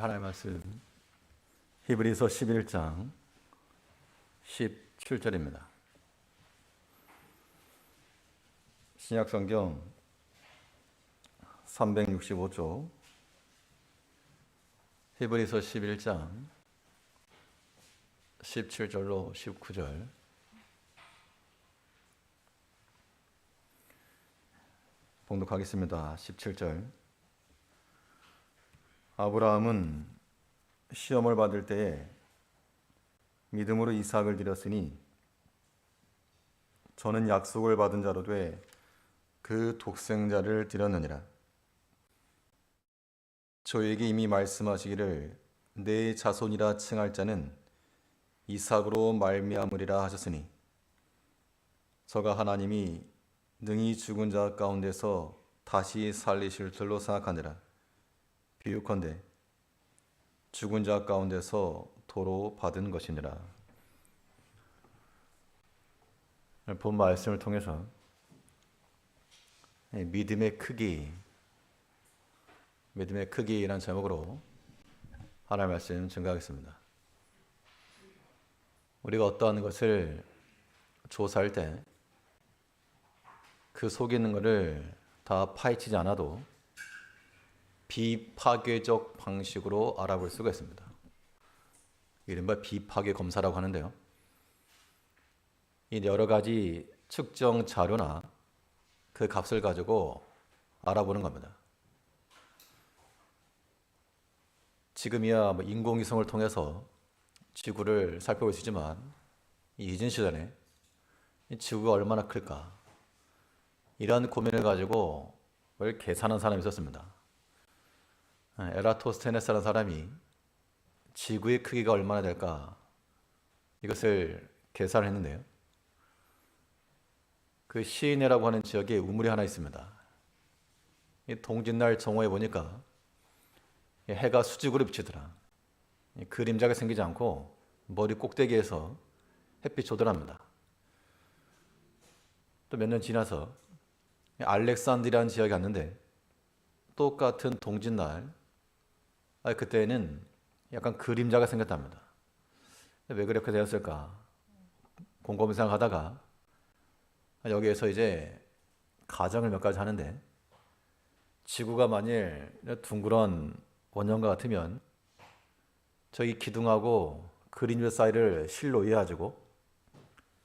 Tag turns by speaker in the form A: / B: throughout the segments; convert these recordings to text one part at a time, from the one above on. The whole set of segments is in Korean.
A: 하나님의 말씀 히브리서 11장 17절입니다. 신약성경 365쪽 히브리서 11장 17절로 19절 봉독하겠습니다. 17절 아브라함은 시험을 받을 때에 믿음으로 이삭을 드렸으니 저는 약속을 받은 자로 돼 그 독생자를 드렸느니라. 저에게 이미 말씀하시기를 내 자손이라 칭할 자는 이삭으로 말미암으리라 하셨으니 저가 하나님이 능히 죽은 자 가운데서 다시 살리실 줄로 생각하느라. 비유컨대 죽은 자 가운데서 도로 받은 것이니라. 본 말씀을 통해서 믿음의 크기라는 제목으로 하나님의 말씀 증거하겠습니다. 우리가 어떠한 것을 조사할 때 그 속에 있는 것을 다 파헤치지 않아도 비파괴적 방식으로 알아볼 수가 있습니다. 이른바 비파괴 검사라고 하는데요. 이 여러 가지 측정 자료나 그 값을 가지고 알아보는 겁니다. 지금이야 인공위성을 통해서 지구를 살펴볼 수 있지만 이전 시절에 지구가 얼마나 클까? 이런 고민을 가지고 뭘 계산한 사람이 있었습니다. 에라토스테네스라는 사람이 지구의 크기가 얼마나 될까? 이것을 계산을 했는데요. 그 시내라고 하는 지역에 우물이 하나 있습니다. 이 동짓날 정오에 보니까 해가 수직으로 비치더라. 그림자가 생기지 않고 머리 꼭대기에서 햇빛이 오더랍니다. 또 몇 년 지나서 알렉산드리아라는 지역에 갔는데 똑같은 동짓날 그때는 약간 그림자가 생겼답니다. 왜 그렇게 되었을까? 곰곰이 생각하다가 여기에서 이제 가정을 몇 가지 하는데 지구가 만일 둥그런 원형과 같으면 저희 기둥하고 그림자 사이를 실로 이어가지고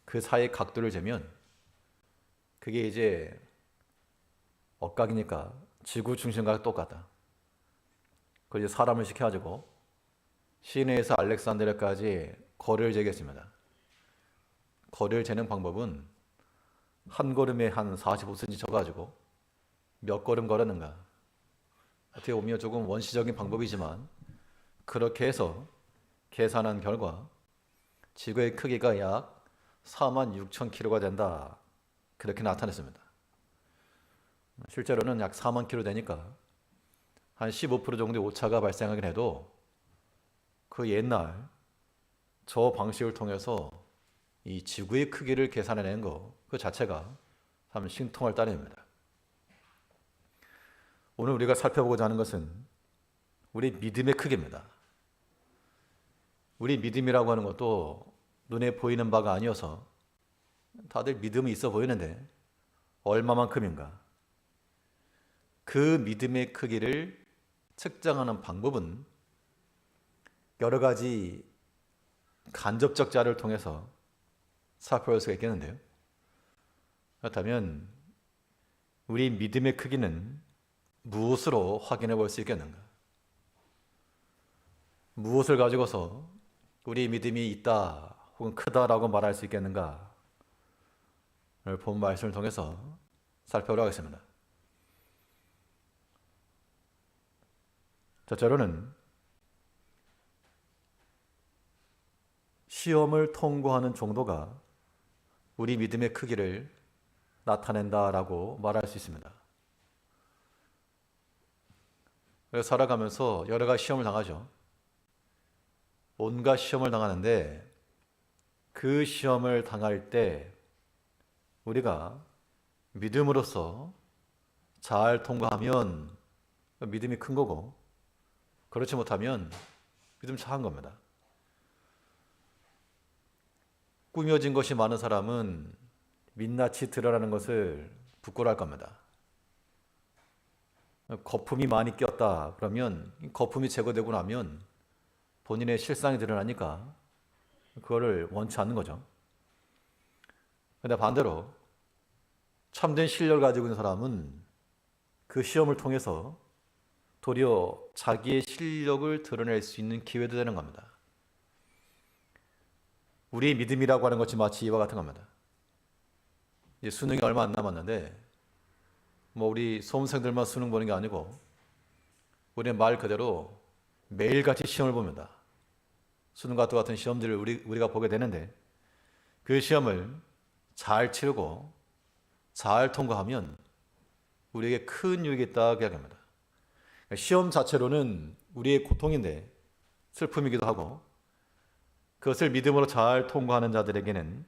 A: 그 사이 각도를 재면 그게 이제 억각이니까 지구 중심과 똑같다. 그걸 이제 사람을 시켜가지고 시내에서 알렉산드리아까지 거리를 재겠습니다. 거리를 재는 방법은 한 걸음에 한 45cm 져가지고 몇 걸음 걸었는가. 어떻게 보면 조금 원시적인 방법이지만 그렇게 해서 계산한 결과 지구의 크기가 약 46,000km가 된다. 그렇게 나타냈습니다. 실제로는 약 4만 km 되니까 한 15% 정도의 오차가 발생하긴 해도 그 옛날 저 방식을 통해서 이 지구의 크기를 계산해낸 거 그 자체가 참 신통할 따름입니다. 오늘 우리가 살펴보고자 하는 것은 우리 믿음의 크기입니다. 우리 믿음이라고 하는 것도 눈에 보이는 바가 아니어서 다들 믿음이 있어 보이는데 얼마만큼인가? 그 믿음의 크기를 측정하는 방법은 여러 가지 간접적 자료를 통해서 살펴볼 수가 있겠는데요. 그렇다면 우리 믿음의 크기는 무엇으로 확인해 볼 수 있겠는가? 무엇을 가지고서 우리 믿음이 있다 혹은 크다라고 말할 수 있겠는가? 오늘 본 말씀을 통해서 살펴보도록 하겠습니다. 첫째로는 시험을 통과하는 정도가 우리 믿음의 크기를 나타낸다라고 말할 수 있습니다. 그래서 살아가면서 여러 가지 시험을 당하죠. 온갖 시험을 당하는데 그 시험을 당할 때 우리가 믿음으로써 잘 통과하면 믿음이 큰 거고, 그렇지 못하면 믿음 차한 겁니다. 꾸며진 것이 많은 사람은 민낯이 드러나는 것을 부끄러워할 겁니다. 거품이 많이 꼈다 그러면 거품이 제거되고 나면 본인의 실상이 드러나니까 그거를 원치 않는 거죠. 근데 반대로 참된 실력을 가지고 있는 사람은 그 시험을 통해서 도리어 자기의 실력을 드러낼 수 있는 기회도 되는 겁니다. 우리의 믿음이라고 하는 것이 마치 이와 같은 겁니다. 이제 수능이 얼마 안 남았는데 우리 수험생들만 수능 보는 게 아니고 우리는 말 그대로 매일같이 시험을 봅니다. 수능과 똑같은 시험들을 우리가 보게 되는데 그 시험을 잘 치르고 잘 통과하면 우리에게 큰 유익이 있다고 이야기합니다. 시험 자체로는 우리의 고통인데 슬픔이기도 하고 그것을 믿음으로 잘 통과하는 자들에게는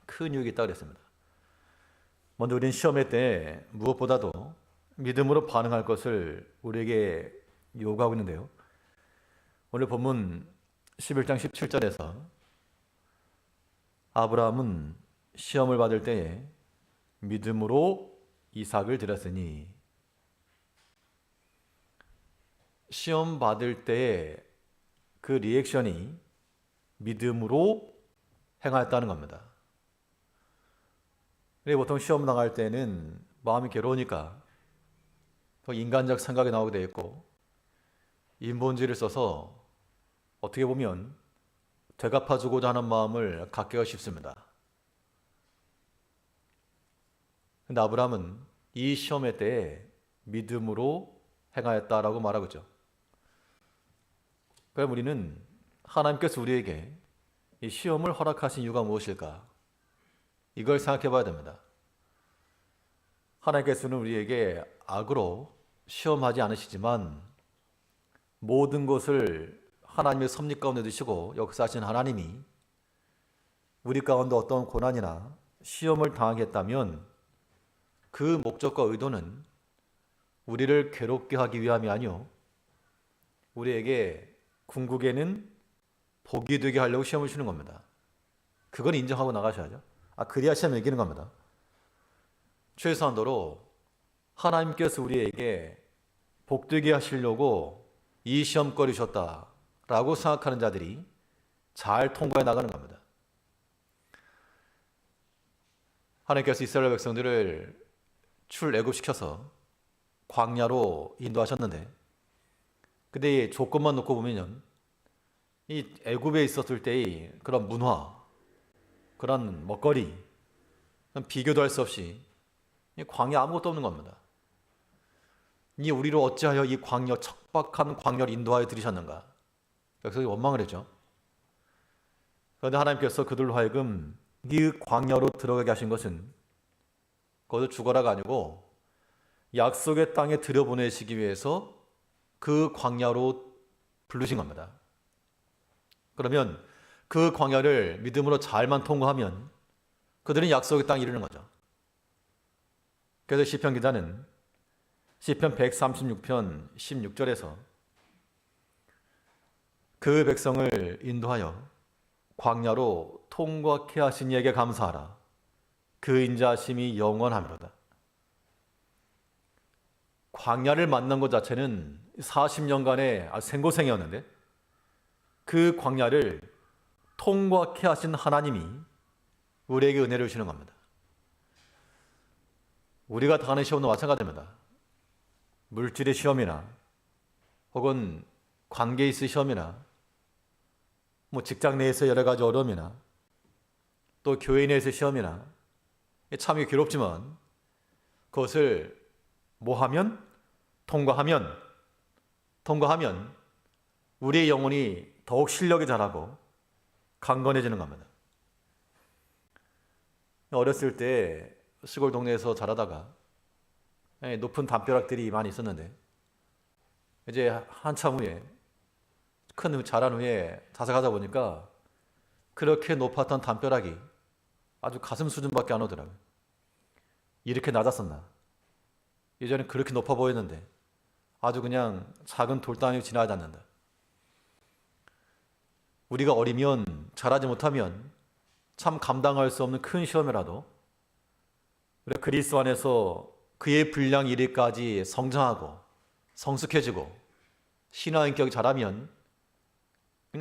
A: 큰 유익이 있다고 그랬습니다. 먼저 우리는 시험회 때 무엇보다도 믿음으로 반응할 것을 우리에게 요구하고 있는데요. 오늘 본문 11장 17절에서 아브라함은 시험을 받을 때에 믿음으로 이삭을 드렸으니, 시험 받을 때에 그 리액션이 믿음으로 행하였다는 겁니다. 보통 시험 당할 때는 마음이 괴로우니까 더 인간적 생각이 나오게 되어 있고 인본주의를 써서 어떻게 보면 되갚아주고자 하는 마음을 갖기가 쉽습니다. 근데 아브라함은 이 시험의 때에 믿음으로 행하였다라고 말하고 있죠. 그럼 우리는 하나님께서 우리에게 이 시험을 허락하신 이유가 무엇일까? 이걸 생각해 봐야 됩니다. 하나님께서는 우리에게 악으로 시험하지 않으시지만 모든 것을 하나님의 섭리 가운데 두시고 역사하신 하나님이 우리 가운데 어떤 고난이나 시험을 당하겠다면 그 목적과 의도는 우리를 괴롭게 하기 위함이 아니요 우리에게 궁극에는 복이 되게 하려고 시험을 주는 겁니다. 그건 인정하고 나가셔야죠. 그래야 시험을 이기는 겁니다. 최소한도로 하나님께서 우리에게 복되게 하시려고 이 시험거리 주셨다라고 생각하는 자들이 잘 통과해 나가는 겁니다. 하나님께서 이스라엘 백성들을 출애굽시켜서 광야로 인도하셨는데, 근데 이 조건만 놓고 보면 이 애굽에 있었을 때의 그런 문화, 그런 먹거리, 비교도 할 수 없이 광야 아무것도 없는 겁니다. 이 우리를 어찌하여 이 광야, 척박한 광야를 인도하여 들이셨는가? 백성이 원망을 했죠. 그런데 하나님께서 그들로 하여금 이 광야로 들어가게 하신 것은 거기서 죽어라가 아니고 약속의 땅에 들여보내시기 위해서 그 광야로 부르신 겁니다. 그러면 그 광야를 믿음으로 잘만 통과하면 그들은 약속의 땅에 이르는 거죠. 그래서 시편 기자는 시편 136편 16절에서 그 백성을 인도하여 광야로 통과케 하신 이에게 감사하라. 그 인자하심이 영원하미로다. 광야를 만난 것 자체는 40년간의 생고생이었는데 그 광야를 통과케 하신 하나님이 우리에게 은혜를 주시는 겁니다. 우리가 당하는 시험도 마찬가지입니다. 물질의 시험이나 혹은 관계에 있을 시험이나 직장 내에서 여러 가지 어려움이나 또 교회 내에서 시험이나 참 괴롭지만 그것을 뭐하면? 통과하면 우리의 영혼이 더욱 실력이 자라고 강건해지는 겁니다. 어렸을 때 시골 동네에서 자라다가 높은 담벼락들이 많이 있었는데 이제 한참 후에 큰 자란 후에 자라가다 보니까 그렇게 높았던 담벼락이 아주 가슴 수준밖에 안 오더라고요. 이렇게 낮았었나? 예전에 그렇게 높아 보였는데 아주 그냥 작은 돌덩이 지나지 않는다. 우리가 어리면 잘하지 못하면 참 감당할 수 없는 큰 시험이라도 우리가 그리스도 안에서 그의 분량 이르기까지 성장하고 성숙해지고 신화 인격이 자라면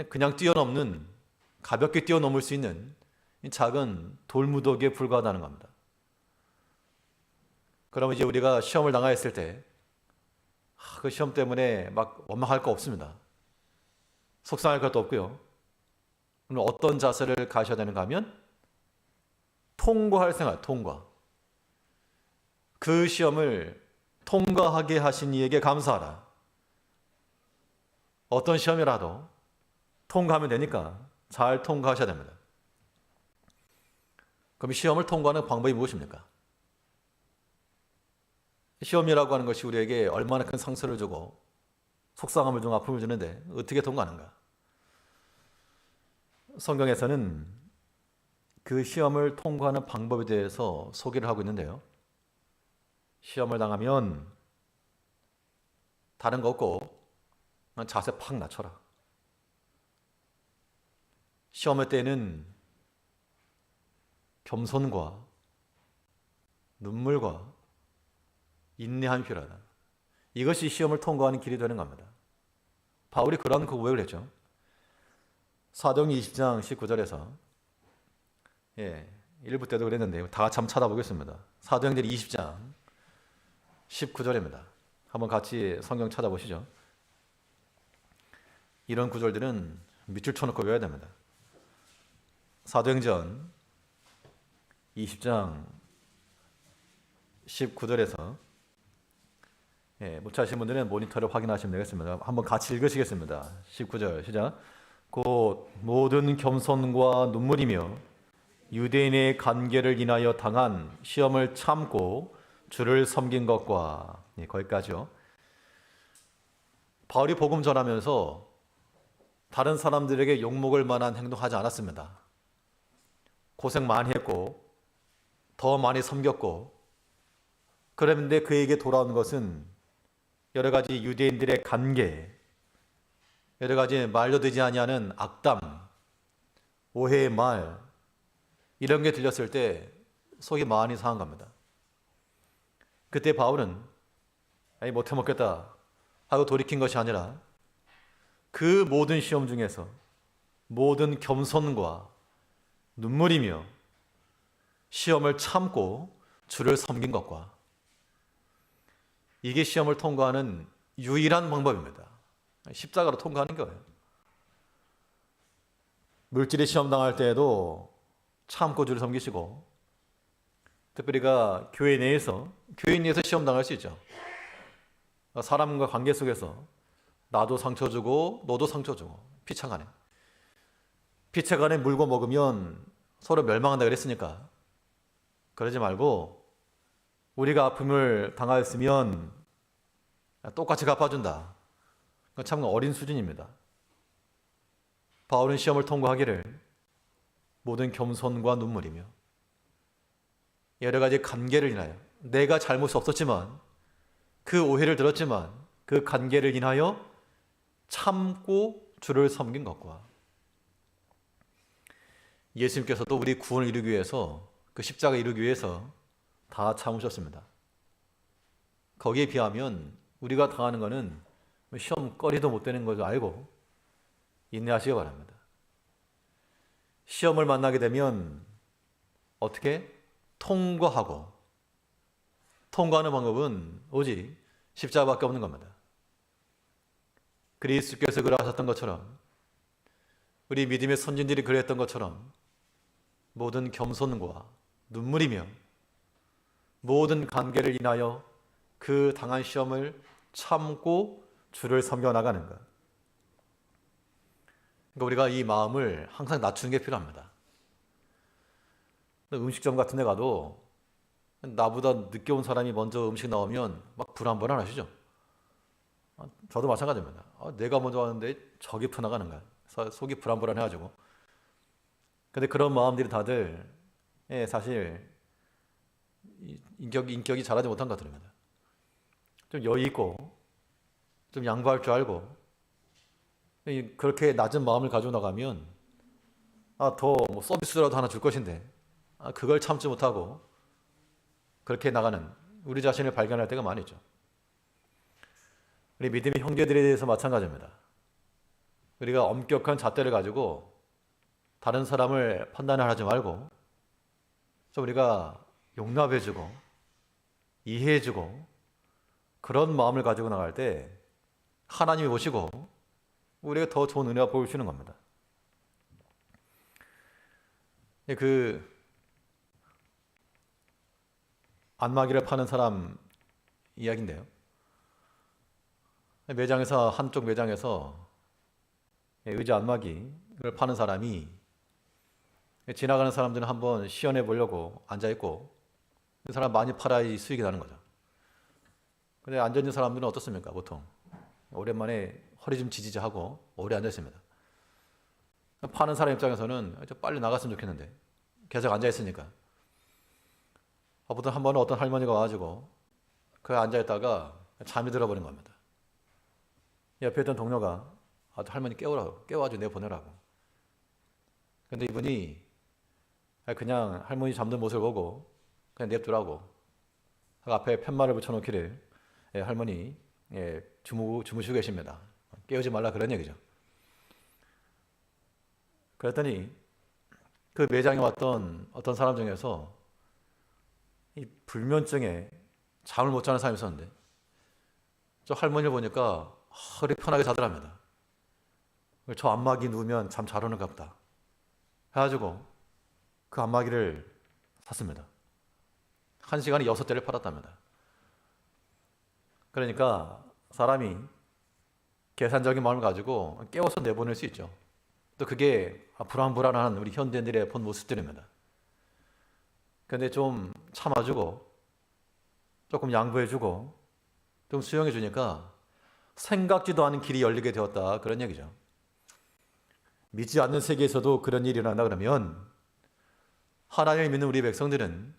A: 그냥 뛰어넘는 가볍게 뛰어넘을 수 있는 작은 돌무더기에 불과하다는 겁니다. 그러면 이제 우리가 시험을 당하였을 때 그 시험 때문에 막 원망할 거 없습니다. 속상할 것도 없고요. 그럼 어떤 자세를 가셔야 되는가 하면 통과할 생각, 통과. 그 시험을 통과하게 하신 이에게 감사하라. 어떤 시험이라도 통과하면 되니까 잘 통과하셔야 됩니다. 그럼 시험을 통과하는 방법이 무엇입니까? 시험이라고 하는 것이 우리에게 얼마나 큰 상처를 주고 속상함을 주고 아픔을 주는데 어떻게 통과하는가? 성경에서는 그 시험을 통과하는 방법에 대해서 소개를 하고 있는데요. 시험을 당하면 다른 거 없고 자세 팍 낮춰라. 시험할 때는 겸손과 눈물과 인내함이 필요하다. 이것이 시험을 통과하는 길이 되는 겁니다. 바울이 그런 고백을 했죠. 사도행전 20장 19절에서 1부 때도 그랬는데 다 같이 한번 찾아보겠습니다. 사도행전 20장 19절입니다. 한번 같이 성경 찾아보시죠. 이런 구절들은 밑줄 쳐놓고 외워야 됩니다. 사도행전 20장 19절에서 못 찾으신 분들은 모니터를 확인하시면 되겠습니다. 한번 같이 읽으시겠습니다. 19절 시작. 곧 모든 겸손과 눈물이며 유대인의 관계를 인하여 당한 시험을 참고 주를 섬긴 것과 거기까지요. 바울이 복음 전하면서 다른 사람들에게 욕먹을 만한 행동하지 않았습니다. 고생 많이 했고 더 많이 섬겼고 그런데 그에게 돌아온 것은 여러 가지 유대인들의 관계, 여러 가지 말도 되지 아니하는 악담, 오해의 말 이런 게 들렸을 때 속이 많이 상한 겁니다. 그때 바울은 못해 먹겠다 하고 돌이킨 것이 아니라 그 모든 시험 중에서 모든 겸손과 눈물이며 시험을 참고 주를 섬긴 것과 이게 시험을 통과하는 유일한 방법입니다. 십자가로 통과하는 거예요. 물질의 시험 당할 때에도 참고 주를 섬기시고 특별히가 교회 내에서 시험 당할 수 있죠. 사람과 관계 속에서 나도 상처 주고 너도 상처 주고 피차간에 물고 먹으면 서로 멸망한다 그랬으니까 그러지 말고 우리가 아픔을 당하였으면 똑같이 갚아준다. 참 어린 수준입니다. 바울은 시험을 통과하기를 모든 겸손과 눈물이며 여러 가지 관계를 인하여 내가 잘못이 없었지만 그 오해를 들었지만 그 관계를 인하여 참고 주를 섬긴 것과 예수님께서도 우리 구원을 이루기 위해서 그 십자가 이루기 위해서 다 참으셨습니다. 거기에 비하면 우리가 당하는 것은 시험거리도 못 되는 것을 알고 인내하시기 바랍니다. 시험을 만나게 되면 어떻게? 통과하고 통과하는 방법은 오직 십자가밖에 없는 겁니다. 그리스도께서 그러하셨던 것처럼 우리 믿음의 선진들이 그랬던 것처럼 모든 겸손과 눈물이며 모든 관계를 인하여 그 당한 시험을 참고 주를 섬겨나가는 것. 그러니까 우리가 이 마음을 항상 낮추는 게 필요합니다. 음식점 같은 데 가도 나보다 늦게 온 사람이 먼저 음식 나오면 막 불안불안하시죠? 저도 마찬가지입니다. 내가 먼저 왔는데 저기 퍼나가는가? 속이 불안불안해가지고. 근데 그런 마음들이 다들 사실 인격이 자라지 못한 것들입니다. 좀 여유 있고 좀 양보할 줄 알고 그렇게 낮은 마음을 가지고 나가면 더 뭐 서비스라도 하나 줄 것인데 그걸 참지 못하고 그렇게 나가는 우리 자신을 발견할 때가 많이 있죠. 우리 믿음의 형제들에 대해서 마찬가지입니다. 우리가 엄격한 잣대를 가지고 다른 사람을 판단하지 말고 좀 우리가 용납해주고 이해해주고 그런 마음을 가지고 나갈 때 하나님이 보시고 우리가 더 좋은 은혜가 보여주시는 겁니다. 그 안마기를 파는 사람 이야기인데요. 매장에서 한쪽 매장에서 의자 안마기를 파는 사람이 지나가는 사람들은 한번 시연해 보려고 앉아 있고 그 사람 많이 팔아야 수익이 나는 거죠. 근데 앉아 있는 사람들은 어떻습니까? 보통 오랜만에 허리 좀 지지하고 오래 앉아 있습니다. 파는 사람 입장에서는 빨리 나갔으면 좋겠는데 계속 앉아 있으니까. 보통 한 번은 어떤 할머니가 와가지고 그 앉아 있다가 잠이 들어버린 겁니다. 옆에 있던 동료가 할머니 깨워가지고 내보내라고. 근데 이분이 그냥 할머니 잠든 모습을 보고 그냥 냅두라고 앞에 팻말을 붙여놓기를 할머니 주무시고 계십니다. 깨우지 말라 그런 얘기죠. 그랬더니 그 매장에 왔던 어떤 사람 중에서 이 불면증에 잠을 못 자는 사람이 있었는데 저 할머니를 보니까 허리 편하게 자더랍니다. 저 안마기 누우면 잠 잘 오는가 보다 해가지고 그 안마기를 샀습니다. 1시간에 6대를 팔았답니다. 그러니까 사람이 계산적인 마음을 가지고 깨워서 내보낼 수 있죠. 또 그게 불안불안한 우리 현대인들의 본 모습들입니다. 그런데 좀 참아주고 조금 양보해주고 좀 수용해주니까 생각지도 않은 길이 열리게 되었다 그런 얘기죠. 믿지 않는 세계에서도 그런 일이 일어난다 그러면 하나님을 믿는 우리 백성들은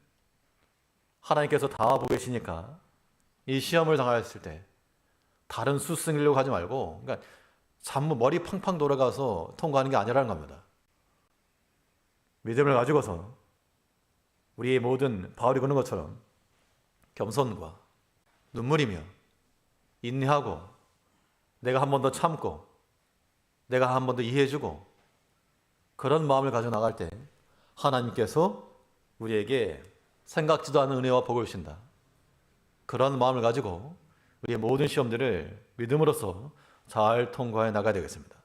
A: 하나님께서 다 보고 계시니까 이 시험을 당하였을 때 다른 수승이려고 하지 말고 그러니까 머리 팡팡 돌아가서 통과하는 게 아니라는 겁니다. 믿음을 가지고서 우리의 모든 바울이 그런 것처럼 겸손과 눈물이며 인내하고 내가 한 번 더 참고 내가 한 번 더 이해해주고 그런 마음을 가지고 나갈 때 하나님께서 우리에게 생각지도 않은 은혜와 복을 주신다. 그런 마음을 가지고 우리의 모든 시험들을 믿음으로써 잘 통과해 나가야 되겠습니다.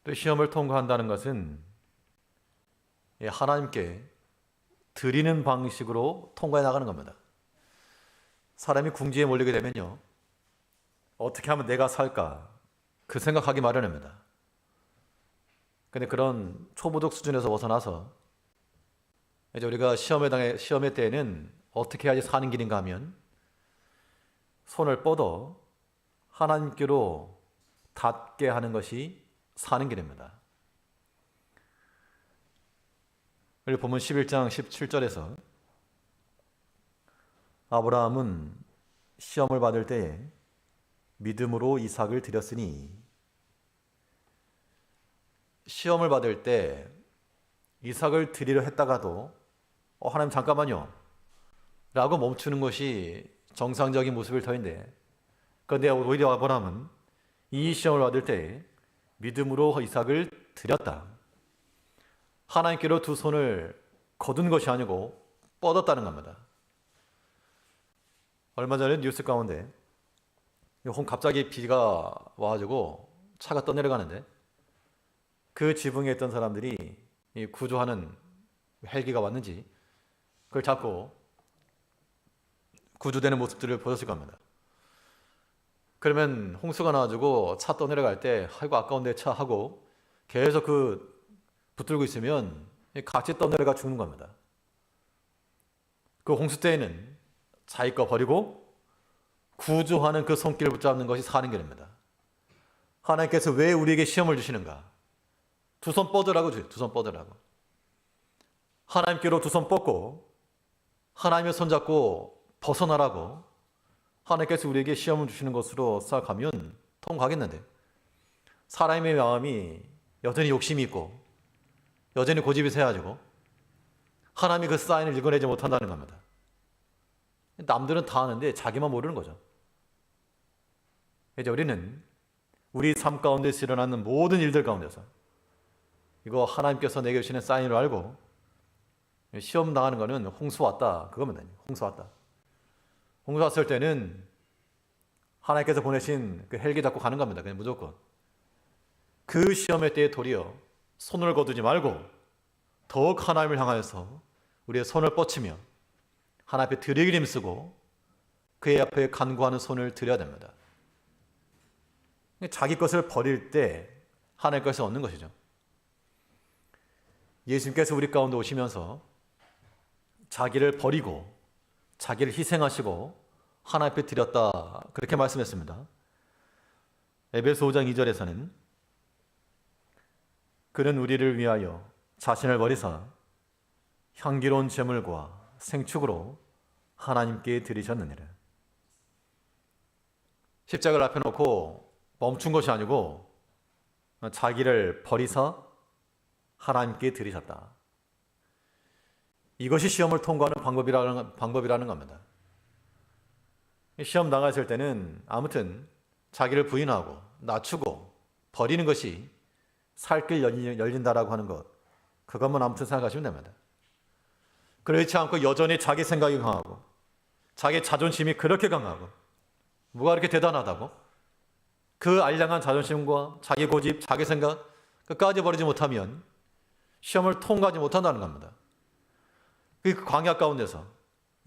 A: 또 시험을 통과한다는 것은 하나님께 드리는 방식으로 통과해 나가는 겁니다. 사람이 궁지에 몰리게 되면요, 어떻게 하면 내가 살까 그 생각하기 마련입니다. 근데 그런 초보적 수준에서 벗어나서 이제 우리가 시험의 때에는 어떻게 해야지 사는 길인가 하면 손을 뻗어 하나님께로 닿게 하는 것이 사는 길입니다. 우리 본문 11장 17절에서 아브라함은 시험을 받을 때에 믿음으로 이삭을 드렸으니, 시험을 받을 때 이삭을 드리려 했다가도 하나님 잠깐만요 라고 멈추는 것이 정상적인 모습일 터인데, 그런데 오히려 아브라함은 이 시험을 받을 때 믿음으로 이삭을 드렸다. 하나님께로 두 손을 거둔 것이 아니고 뻗었다는 겁니다. 얼마 전에 뉴스 가운데 갑자기 비가 와가지고 차가 떠내려가는데 그 지붕에 있던 사람들이 구조하는 헬기가 왔는지 그걸 잡고 구조되는 모습들을 보셨을 겁니다. 그러면 홍수가 나가지고 차 떠내려갈 때 아이고 아까운데 차 하고 계속 붙들고 있으면 같이 떠내려가 죽는 겁니다. 그 홍수 때에는 자기 거 버리고 구조하는 그 손길을 붙잡는 것이 사는 길입니다. 하나님께서 왜 우리에게 시험을 주시는가? 두 손 뻗으라고 주세요. 두 손 뻗으라고. 하나님께로 두 손 뻗고 하나님의 손 잡고 벗어나라고 하나님께서 우리에게 시험을 주시는 것으로 생각하면 통과하겠는데, 사람의 마음이 여전히 욕심이 있고 여전히 고집이 세가지고 하나님이 그 사인을 읽어내지 못한다는 겁니다. 남들은 다 아는데 자기만 모르는 거죠. 이제 우리는 우리 삶 가운데서 일어나는 모든 일들 가운데서 이거 하나님께서 내게 주시는 사인을 알고 시험 당하는 거는 홍수 왔다, 그거면 돼요. 홍수 왔다. 홍수 왔을 때는 하나님께서 보내신 그 헬기 잡고 가는 겁니다. 그냥 무조건. 그 시험의 때에 도리어 손을 거두지 말고 더욱 하나님을 향하여서 우리의 손을 뻗치며 하나님 앞에 드리기를 힘쓰고 그의 앞에 간구하는 손을 드려야 됩니다. 자기 것을 버릴 때 하나님 것을 얻는 것이죠. 예수님께서 우리 가운데 오시면서 자기를 버리고 자기를 희생하시고 하나님 앞에 드렸다, 그렇게 말씀했습니다. 에베소 5장 2절에서는 그는 우리를 위하여 자신을 버리사 향기로운 제물과 생축으로 하나님께 드리셨느니라. 십자가를 앞에 놓고 멈춘 것이 아니고 자기를 버리사 하나님께 드리셨다. 이것이 시험을 통과하는 방법이라는 겁니다. 시험 나갔을 때는 아무튼 자기를 부인하고 낮추고 버리는 것이 살 길 열린다라고 하는 것, 그것만 아무튼 생각하시면 됩니다. 그렇지 않고 여전히 자기 생각이 강하고 자기 자존심이 그렇게 강하고 뭐가 그렇게 대단하다고 그 알량한 자존심과 자기 고집, 자기 생각 끝까지 버리지 못하면 시험을 통과하지 못한다는 겁니다. 그 광야 가운데서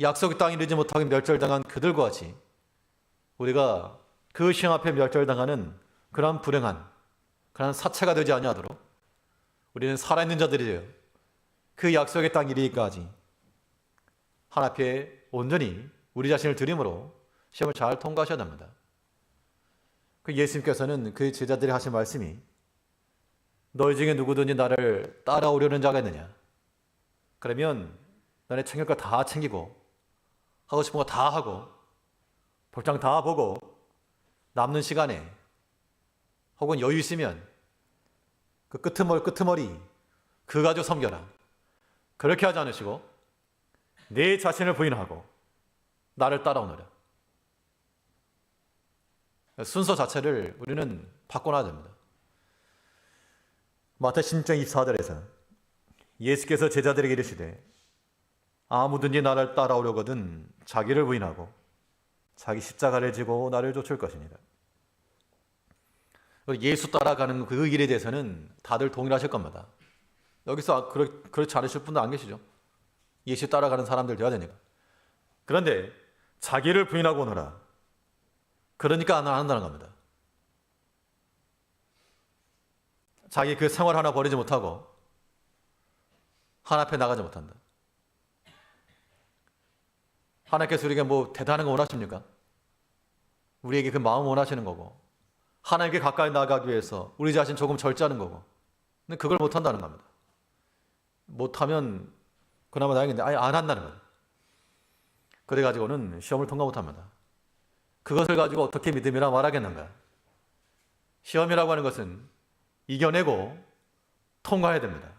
A: 약속의 땅에 이르지 못하게 멸절당한 그들과 같이 우리가 그 시험 앞에 멸절당하는 그러한 불행한, 그러한 사체가 되지 아니하도록 우리는 살아있는 자들이에요. 그 약속의 땅 이르기까지 하나님 앞에 온전히 우리 자신을 드림으로 시험을 잘 통과하셔야 합니다. 그 예수님께서는 그 제자들이 하신 말씀이 너희 중에 누구든지 나를 따라오려는 자가 있느냐, 그러면 너네 챙길 거 다 챙기고 하고 싶은 거 다 하고 볼장 다 보고 남는 시간에 혹은 여유 있으면 그 끄트머리 그거 가지고 섬겨라, 그렇게 하지 않으시고 내 자신을 부인하고 나를 따라오너라. 순서 자체를 우리는 바꿔놔야 됩니다. 마태복음 10장 24절에서 예수께서 제자들에게 이르시되 아무든지 나를 따라오려거든 자기를 부인하고 자기 십자가를 지고 나를 쫓을 것입니다. 예수 따라가는 그 일에 대해서는 다들 동일하실 겁니다. 여기서 그렇지 않으실 분도 안 계시죠. 예수 따라가는 사람들 되어야 되니까. 그런데 자기를 부인하고 오너라, 그러니까 안 한다는 겁니다. 자기 그 생활 하나 버리지 못하고 하나님 앞에 나가지 못한다. 하나님께서 우리에게 뭐 대단한 거 원하십니까? 우리에게 그 마음 원하시는 거고 하나님께 가까이 나아가기 위해서 우리 자신 조금 절제하는 거고, 근데 그걸 못한다는 겁니다. 못하면 그나마 다행인데 아예 안 한다는 거예요. 그래가지고는 시험을 통과 못합니다. 그것을 가지고 어떻게 믿음이라 말하겠는가? 시험이라고 하는 것은 이겨내고 통과해야 됩니다.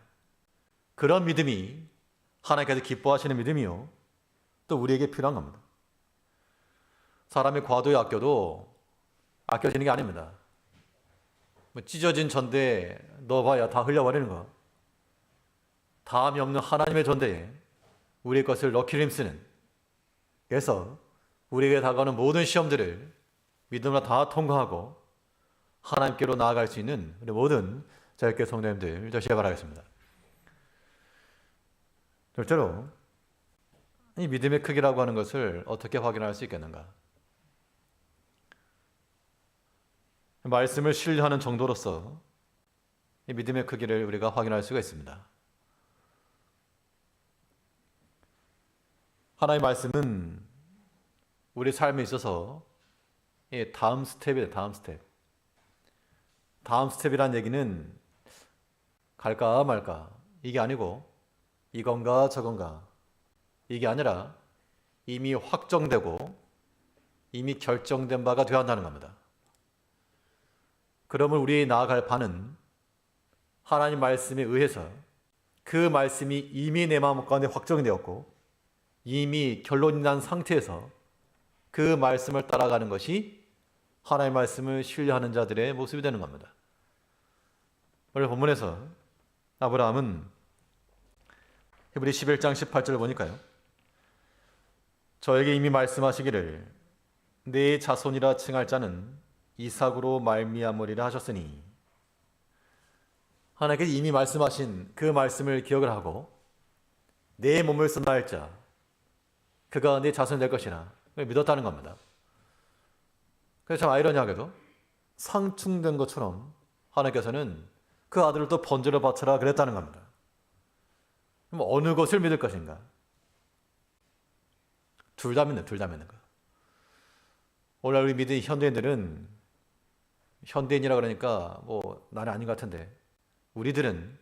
A: 그런 믿음이 하나님께서 기뻐하시는 믿음이요, 또 우리에게 필요한 겁니다. 사람이 과도에 아껴도 아껴지는 게 아닙니다. 뭐 찢어진 전대에 넣어봐야 다 흘려버리는 거. 다음이 없는 하나님의 전대에 우리의 것을 넣기를 힘쓰는, 그래서 우리에게 다가오는 모든 시험들을 믿음으로 다 통과하고 하나님께로 나아갈 수 있는 우리 모든 자유교회 성도님들 되시기 바라겠습니다. 둘째로, 이 믿음의 크기라고 하는 것을 어떻게 확인할 수 있겠는가? 말씀을 신뢰하는 정도로서 이 믿음의 크기를 우리가 확인할 수가 있습니다. 하나님의 말씀은 우리 삶에 있어서 다음 스텝이에요. 다음 스텝. 다음 스텝이란 얘기는 갈까 말까 이게 아니고 이건가 저건가 이게 아니라 이미 확정되고 이미 결정된 바가 되어야 한다는 겁니다. 그러면 우리 나아갈 바는 하나님 말씀에 의해서 그 말씀이 이미 내 마음 가운데 확정되었고 이미 결론이 난 상태에서 그 말씀을 따라가는 것이 하나님의 말씀을 신뢰하는 자들의 모습이 되는 겁니다. 오늘 본문에서 아브라함은 히브리 11장 18절을 보니까요. 저에게 이미 말씀하시기를 내 자손이라 칭할 자는 이삭으로 말미암으리라 하셨으니 하나님께서 이미 말씀하신 그 말씀을 기억을 하고 내 몸을 쓴다 할 자 그가 내 자손이 될 것이나 믿었다는 겁니다. 그래서 참 아이러니하게도 상충된 것처럼 하나님께서는 그 아들을 또 번제로 바쳐라 그랬다는 겁니다. 그럼 어느 것을 믿을 것인가? 둘 다 믿는 거예요. 오늘 우리 믿는 현대인들은 현대인이라 그러니까 뭐 나는 아닌 것 같은데 우리들은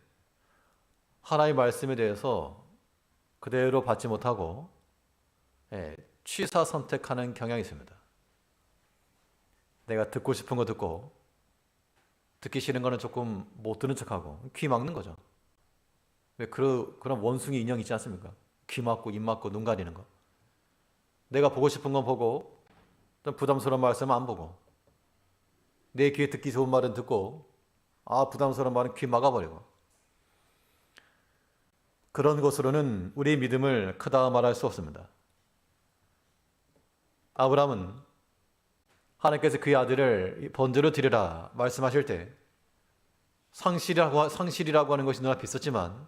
A: 하나님의 말씀에 대해서 그대로 받지 못하고 취사 선택하는 경향이 있습니다. 내가 듣고 싶은 거 듣고 듣기 싫은 거는 조금 못 듣는 척하고 귀 막는 거죠. 왜 그런 원숭이 인형 있지 않습니까? 귀 막고 입 막고 눈 가리는 거. 내가 보고 싶은 건 보고 부담스러운 말씀은 안 보고 내 귀에 듣기 좋은 말은 듣고 부담스러운 말은 귀 막아버리고 그런 것으로는 우리의 믿음을 크다 말할 수 없습니다. 아브라함은 하나님께서 그의 아들을 번제로 드리라 말씀하실 때 상실이라고 하는 것이 눈앞에 있었지만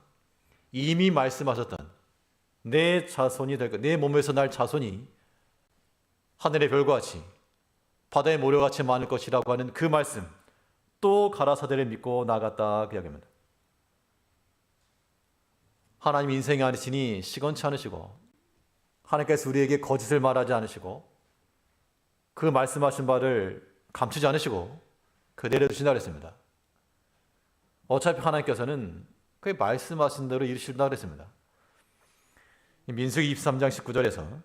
A: 이미 말씀하셨던 내 자손이 될 것, 내 몸에서 날 자손이 하늘의 별과 같이 바다의 모래같이 많을 것이라고 하는 그 말씀 또 가라사대를 믿고 나갔다 그 이야기입니다. 하나님 인생이 아니시니 시건치 않으시고 하나님께서 우리에게 거짓을 말하지 않으시고 그 말씀하신 바를 감추지 않으시고 그대로 두신다 그랬습니다. 어차피 하나님께서는 그 말씀하신 대로 이루신다 그랬습니다. 민수기 23장 19절에서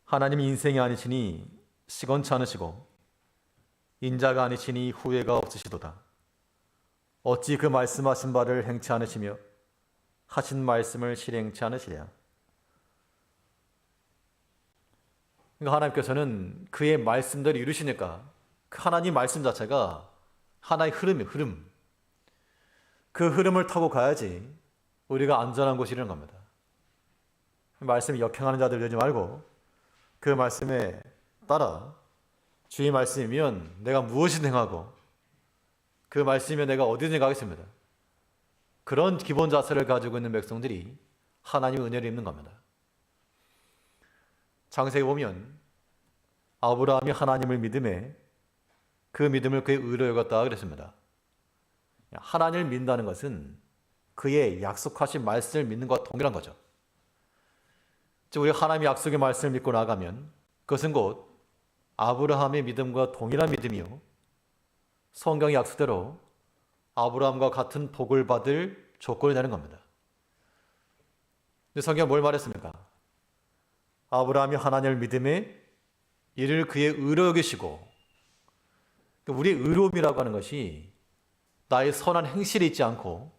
A: 하나님 인생이 아니시니 시건치 않으시고 인자가 아니시니 후회가 없으시도다. 어찌 그 말씀하신 바를 행치 않으시며 하신 말씀을 실행치 않으시랴. 그러니까 하나님께서는 그의 말씀대로 이루시니까 그 하나님 말씀 자체가 하나의 흐름이에요. 흐름. 그 흐름을 타고 가야지 우리가 안전한 곳이 이런 겁니다. 말씀이 역행하는 자들 되지 말고 그 말씀에 따라 주의 말씀이면 내가 무엇이든 행하고 그 말씀이면 내가 어디든 가겠습니다. 그런 기본 자세를 가지고 있는 백성들이 하나님의 은혜를 입는 겁니다. 창세기 보면 아브라함이 하나님을 믿음에 그 믿음을 그의 의로 여겼다 그랬습니다. 하나님을 믿는다는 것은 그의 약속하신 말씀을 믿는 것과 동일한 거죠. 즉 우리 하나님의 약속의 말씀을 믿고 나가면 그것은 곧 아브라함의 믿음과 동일한 믿음이요 성경의 약속대로 아브라함과 같은 복을 받을 조건이 되는 겁니다. 근데 성경은 뭘 말했습니까? 아브라함이 하나님을 믿음에 이를 그의 의로 여기시고 우리의 의로움이라고 하는 것이 나의 선한 행실이 있지 않고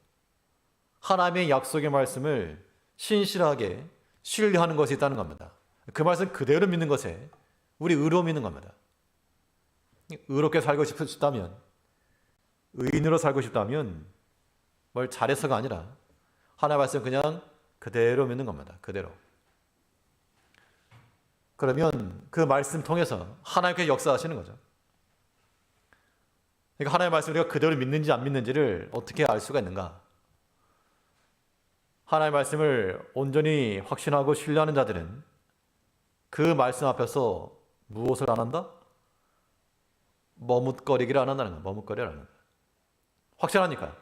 A: 하나님의 약속의 말씀을 신실하게 신뢰하는 것이 있다는 겁니다. 그 말씀 그대로 믿는 것에 우리 의로움이 있는 겁니다. 의롭게 살고 싶다면 의인으로 살고 싶다면 뭘 잘해서가 아니라 하나님의 말씀 그냥 그대로 믿는 겁니다. 그대로. 그러면 그 말씀 통해서 하나님께서 역사하시는 거죠. 그러니까 하나님의 말씀을 우리가 그대로 믿는지 안 믿는지를 어떻게 알 수가 있는가? 하나님의 말씀을 온전히 확신하고 신뢰하는 자들은 그 말씀 앞에서 무엇을 안 한다? 머뭇거리기를 안 한다는 거예요. 머뭇거리를 안 한다. 확실하니까.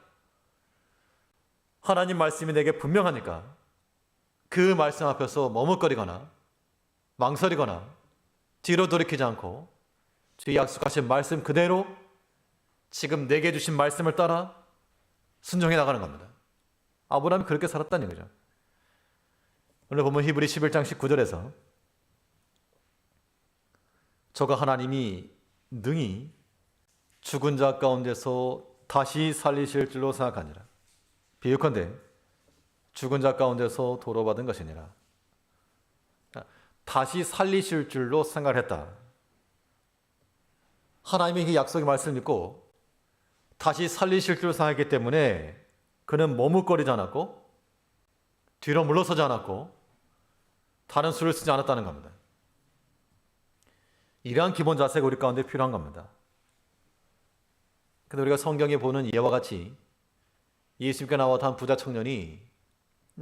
A: 하나님 말씀이 내게 분명하니까 그 말씀 앞에서 머뭇거리거나 망설이거나 뒤로 돌이키지 않고 주의 약속하신 말씀 그대로 지금 내게 주신 말씀을 따라 순종해 나가는 겁니다. 아브라함이 그렇게 살았다는 거죠. 오늘 보면 히브리 11장 19절에서 저가 하나님이 능히 죽은 자 가운데서 다시 살리실 줄로 생각하니라. 비유컨대 죽은 자 가운데서 도로받은 것이니라. 다시 살리실 줄로 생각을 했다. 하나님의 그 약속의 말씀을 믿고 다시 살리실 줄로 생각했기 때문에 그는 머뭇거리지 않았고 뒤로 물러서지 않았고 다른 수를 쓰지 않았다는 겁니다. 이러한 기본 자세가 우리 가운데 필요한 겁니다. 근데 우리가 성경에 보는 이와 같이 예수님께 나왔던 한 부자 청년이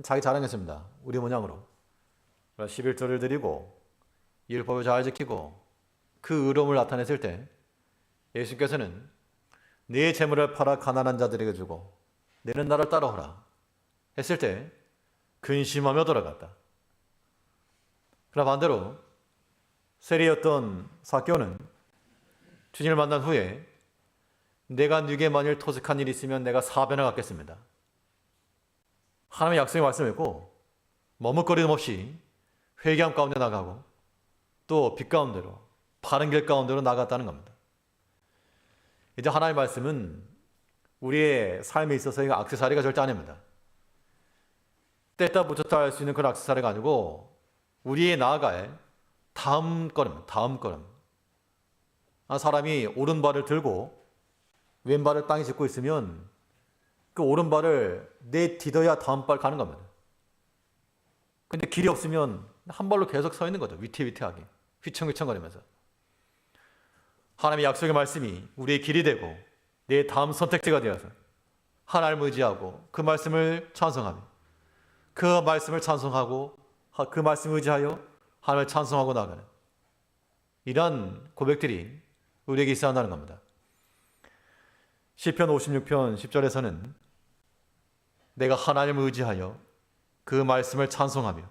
A: 자기 자랑했습니다. 우리 모양으로 11조를 드리고 율법을 잘 지키고 그 의로움을 나타냈을 때 예수님께서는 네 재물을 팔아 가난한 자들에게 주고 너는 나를 따라오라 했을 때 근심하며 돌아갔다. 그러나 반대로 세리였던 삭개오는 주님을 만난 후에 내가 네게 만일 토색한 일이 있으면 내가 4배나 갚겠습니다. 하나님의 약속의 말씀이고 머뭇거림 없이 회개함 가운데 나가고 또 빛 가운데로 바른 길 가운데로 나갔다는 겁니다. 이제 하나님의 말씀은 우리의 삶에 있어서 이거 액세서리가 절대 아닙니다. 뗐다 붙였다 할 수 있는 그런 액세서리가 아니고 우리의 나아갈 다음 걸음. 사람이 오른발을 들고 왼발을 땅에 짚고 있으면 그 오른발을 내딛어야 다음 발 가는 겁니다. 근데 길이 없으면 한 발로 계속 서 있는 거죠. 위태위태하게 휘청휘청거리면서. 하나님의 약속의 말씀이 우리의 길이 되고 내 다음 선택지가 되어서 하나님을 의지하고 그 말씀을 찬송하며 그 말씀을 찬송하고 그 말씀을 의지하여 하나님을 찬송하고 나가는 이러한 고백들이 우리에게 있어야 한다는 겁니다. 시편 56편 10절에서는 내가 하나님을 의지하여 그 말씀을 찬송하며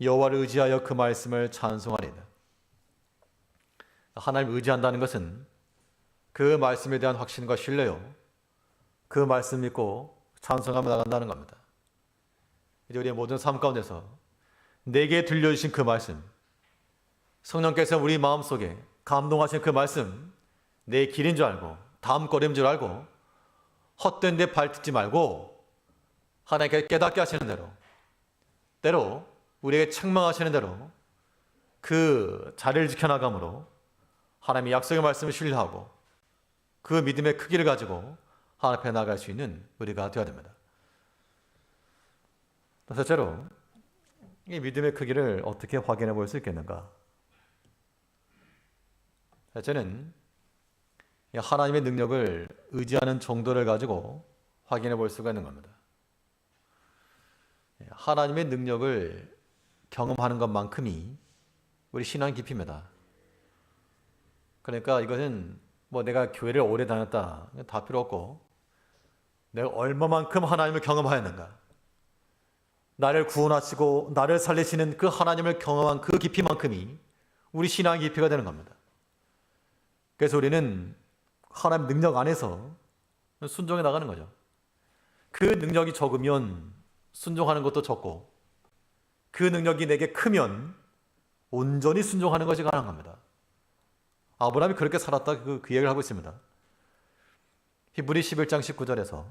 A: 여호와를 의지하여 그 말씀을 찬송하리이다. 하나님을 의지한다는 것은 그 말씀에 대한 확신과 신뢰요. 그 말씀 믿고 찬송하며 나간다는 겁니다. 이제 우리의 모든 삶 가운데서 내게 들려주신 그 말씀, 성령께서 우리 마음속에 감동하신 그 말씀, 내 길인 줄 알고 다음 걸음인 줄 알고 헛된 데 발딛지 말고 하나님께 깨닫게 하시는 대로 때로 우리에게 책망하시는 대로 그 자리를 지켜나감으로 하나님의 약속의 말씀을 신뢰하고 그 믿음의 크기를 가지고 하나님 앞에 나아갈 수 있는 우리가 되어야 됩니다. 셋째로 이 믿음의 크기를 어떻게 확인해 볼 수 있겠는가? 셋째는 하나님의 능력을 의지하는 정도를 가지고 확인해 볼 수가 있는 겁니다. 하나님의 능력을 경험하는 것만큼이 우리 신앙 깊이입니다. 그러니까 이것은 내가 교회를 오래 다녔다 다 필요 없고 내가 얼마만큼 하나님을 경험하였는가, 나를 구원하시고 나를 살리시는 그 하나님을 경험한 그 깊이만큼이 우리 신앙의 깊이가 되는 겁니다. 그래서 우리는 하나님 능력 안에서 순종해 나가는 거죠. 그 능력이 적으면 순종하는 것도 적고 그 능력이 내게 크면 온전히 순종하는 것이 가능한 겁니다. 아브라함이 그렇게 살았다 그 얘기를 하고 있습니다. 히브리 11장 19절에서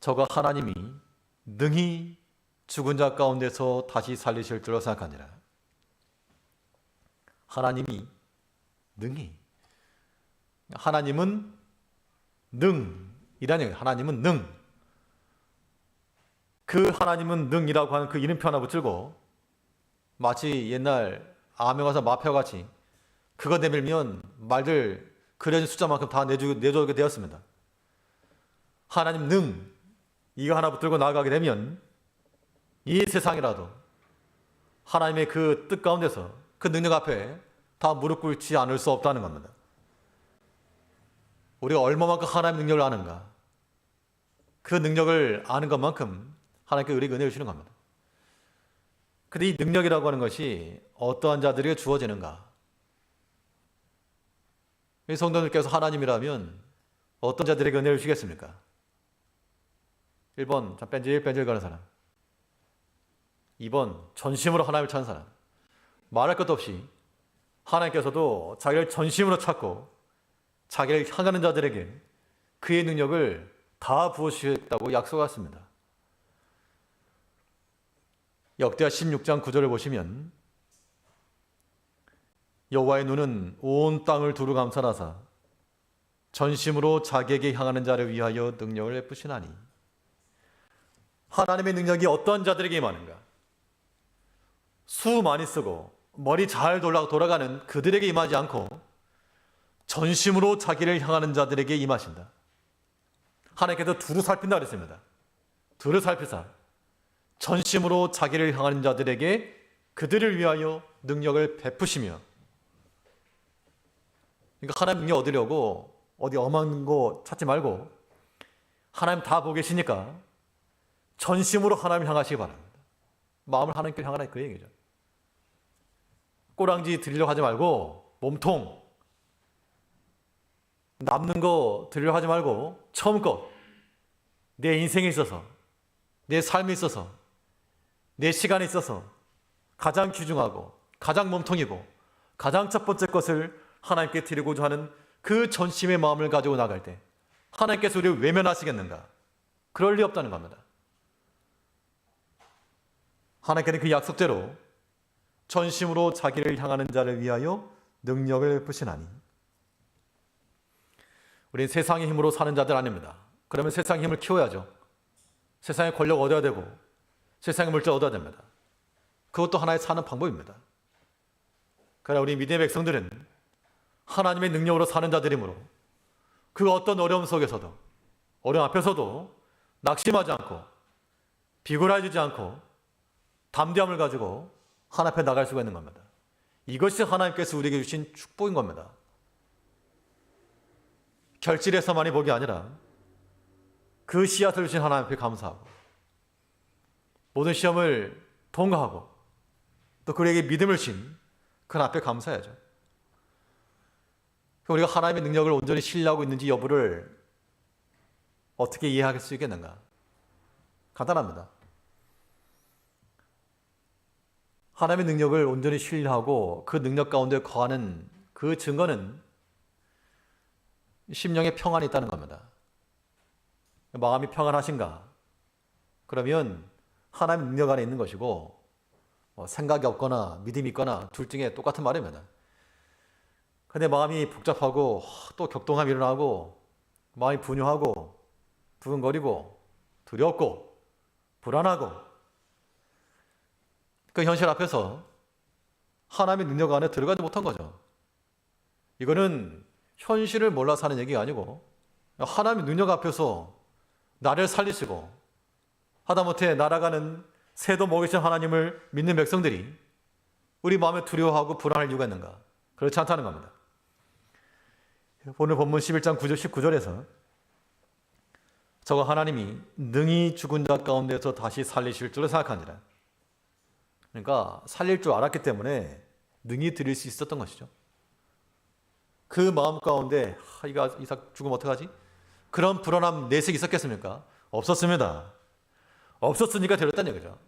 A: 저가 하나님이 능히 죽은 자 가운데서 다시 살리실 줄로 생각하니라. 하나님이 능히, 하나님은 능이라는 얘기예요. 하나님은 능. 그 하나님은 능이라고 하는 그 이름표 하나 붙들고 마치 옛날 아명하사 마표같이 그거 내밀면 말들 그려진 숫자만큼 다 내주게 되었습니다. 하나님 능, 이거 하나 붙들고 나아가게 되면 이 세상이라도 하나님의 그 뜻 가운데서 그 능력 앞에 다 무릎 꿇지 않을 수 없다는 겁니다. 우리가 얼마만큼 하나님의 능력을 아는가, 그 능력을 아는 것만큼 하나님께 우리에게 은혜를 주시는 겁니다. 근데 이 능력이라고 하는 것이 어떠한 자들에게 주어지는가? 이 성도들께서 하나님이라면 어떤 자들에게 은혜를 주시겠습니까? 1번 뺀질뺀질 거는 사람, 2번 전심으로 하나님을 찾는 사람, 말할 것도 없이 하나님께서도 자기를 전심으로 찾고 자기를 향하는 자들에게 그의 능력을 다 부어주시겠다고 약속하셨습니다. 역대하 16장 9절을 보시면 여호와의 눈은 온 땅을 두루 감찰하사 전심으로 자기에게 향하는 자를 위하여 능력을 베푸시나니. 하나님의 능력이 어떠한 자들에게 임하는가? 수 많이 쓰고 머리 잘 돌아가는 그들에게 임하지 않고 전심으로 자기를 향하는 자들에게 임하신다. 하나님께서 두루 살핀다 그랬습니다. 두루 살피사 전심으로 자기를 향하는 자들에게 그들을 위하여 능력을 베푸시며. 그러니까 하나님 능력 얻으려고 어디 엄한 거 찾지 말고 하나님 다 보고 계시니까 전심으로 하나님을 향하시기 바랍니다. 마음을 하나님께 향하라, 그 얘기죠. 꼬랑지 드리려고 하지 말고 몸통 남는 거 드리려고 하지 말고 처음껏 내 인생에 있어서, 내 삶에 있어서, 내 시간에 있어서 가장 귀중하고 가장 몸통이고 가장 첫 번째 것을 하나님께 드리고자 하는 그 전심의 마음을 가지고 나갈 때 하나님께서 우리를 외면하시겠는가? 그럴 리 없다는 겁니다. 하나님께는 그 약속대로 전심으로 자기를 향하는 자를 위하여 능력을 베푸시나니. 우리는 세상의 힘으로 사는 자들 아닙니다. 그러면 세상의 힘을 키워야죠. 세상의 권력 얻어야 되고 세상의 물질 얻어야 됩니다. 그것도 하나의 사는 방법입니다. 그러나 우리 믿음의 백성들은 하나님의 능력으로 사는 자들이므로 그 어떤 어려움 속에서도, 어려움 앞에서도 낙심하지 않고 비굴해지지 않고 담대함을 가지고 하나님 앞에 나갈 수가 있는 겁니다. 이것이 하나님께서 우리에게 주신 축복인 겁니다. 결실에서만이 복이 아니라 그 씨앗을 주신 하나님 앞에 감사하고 모든 시험을 통과하고 또 그에게 믿음을 신 그 앞에 감사해야죠. 우리가 하나님의 능력을 온전히 신뢰하고 있는지 여부를 어떻게 이해할 수 있겠는가? 간단합니다. 하나님의 능력을 온전히 신뢰하고 그 능력 가운데 거하는 그 증거는 심령에 평안이 있다는 겁니다. 마음이 평안하신가? 그러면 하나님의 능력 안에 있는 것이고 생각이 없거나 믿음이 있거나 둘 중에 똑같은 말입니다. 근데 마음이 복잡하고 또 격동함이 일어나고 마음이 분유하고 두근거리고 두렵고 불안하고 그 현실 앞에서 하나님의 능력 안에 들어가지 못한 거죠. 이거는 현실을 몰라 사는 얘기가 아니고 하나님의 능력 앞에서 나를 살리시고 하다못해 날아가는 새도 먹이신 하나님을 믿는 백성들이 우리 마음에 두려워하고 불안할 이유가 있는가? 그렇지 않다는 겁니다. 오늘 본문 11장 9절 19절에서 저가 하나님이 능히 죽은 자 가운데서 다시 살리실 줄로 생각하니라. 그러니까 살릴 줄 알았기 때문에 능히 드릴 수 있었던 것이죠. 그 마음 가운데 이삭 죽으면 어떡하지? 그런 불안함, 내색이 있었겠습니까? 없었습니다. 없었으니까 드렸다는 얘기죠.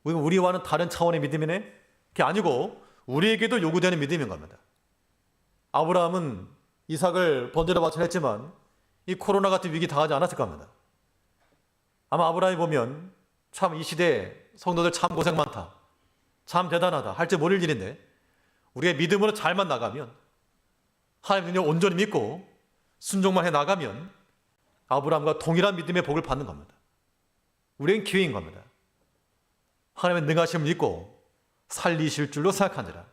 A: 우리와는 다른 차원의 믿음이네? 그게 아니고 우리에게도 요구되는 믿음인 겁니다. 아브라함은 이삭을 번제로 바치려 했지만 이 코로나 같은 위기 당하지 않았을 겁니다. 아마 아브라함이 보면 참 이 시대에 성도들 참 고생 많다, 참 대단하다 할지 모를 일인데 우리의 믿음으로 잘만 나가면, 하나님 능력 온전히 믿고 순종만 해 나가면 아브라함과 동일한 믿음의 복을 받는 겁니다. 우리는 기회인 겁니다. 하나님의 능하심을 믿고 살리실 줄로 생각하니라.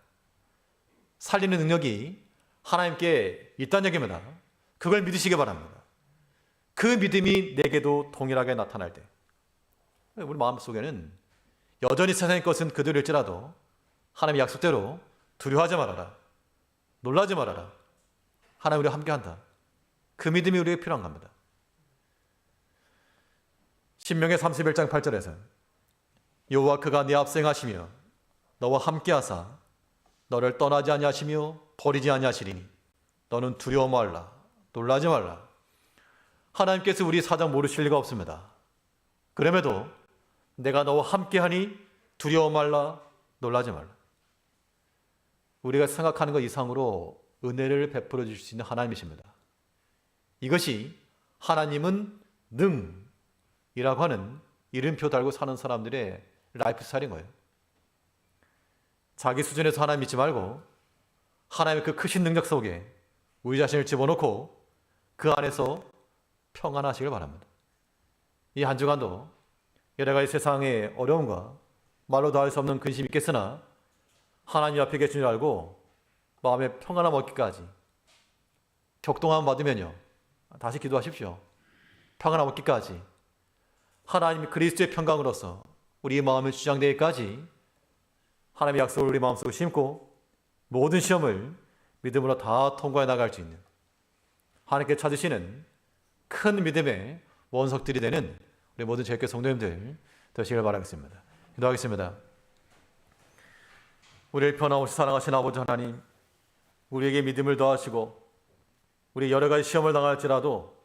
A: 살리는 능력이 하나님께 있다는 얘기입니다. 그걸 믿으시기 바랍니다. 그 믿음이 내게도 동일하게 나타날 때 우리 마음속에는 여전히 세상의 것은 그들일지라도 하나님의 약속대로 두려워하지 말아라, 놀라지 말아라, 하나님 우리와 함께한다, 그 믿음이 우리에게 필요한 겁니다. 신명기 31장 8절에서 여호와 그가 네 앞서 행하시며 너와 함께하사 너를 떠나지 아니하시며 버리지 아니하시리니 너는 두려워 말라, 놀라지 말라. 하나님께서 우리 사정 모르실 리가 없습니다. 그럼에도 내가 너와 함께하니 두려워 말라, 놀라지 말라. 우리가 생각하는 것 이상으로 은혜를 베풀어 주실 수 있는 하나님이십니다. 이것이 하나님은 능이라고 하는 이름표 달고 사는 사람들의 라이프 스타일인 거예요. 자기 수준에서 하나님 믿지 말고 하나님의 그 크신 능력 속에 우리 자신을 집어넣고 그 안에서 평안하시길 바랍니다. 이 한 주간도 여러 가지 세상의 어려움과 말로도 할 수 없는 근심이 있겠으나 하나님 앞에 계신 줄 알고 마음에 평안함 얻기까지 격동함 받으면요, 다시 기도하십시오. 평안함 얻기까지 하나님 그리스도의 평강으로서 우리 마음의 주장되기까지 하나님의 약속을 우리 마음속에 심고 모든 시험을 믿음으로 다 통과해 나갈 수 있는 하나님께 찾으시는 큰 믿음의 원석들이 되는 우리 모든 제교회 성도님들 되시길 바라겠습니다. 기도하겠습니다. 우리를 변함없이 사랑하신 아버지 하나님, 우리에게 믿음을 더하시고 우리 여러 가지 시험을 당할지라도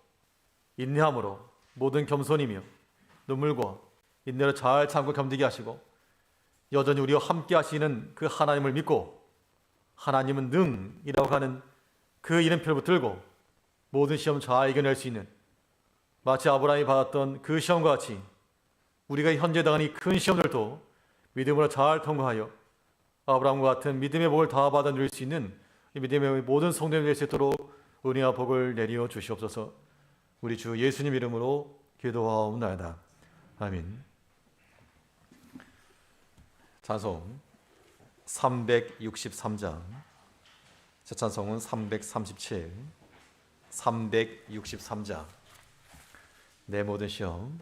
A: 인내함으로 모든 겸손이며 눈물과 인내로 잘 참고 견디게 하시고 여전히 우리와 함께 하시는 그 하나님을 믿고 하나님은 능이라고 하는 그 이름표를 붙들고 모든 시험 잘 이겨낼 수 있는, 마치 아브라함이 받았던 그 시험과 같이 우리가 현재 당하는 이 큰 시험들도 믿음으로 잘 통과하여 아브라함과 같은 믿음의 복을 다 받아 누릴 수 있는 이 믿음의 모든 성도님들 될 수 있도록 은혜와 복을 내리어 주시옵소서. 우리 주 예수님 이름으로 기도하옵나이다. 아멘. 찬송 363장, 제 찬송은 337, 363장. 내 모든 시험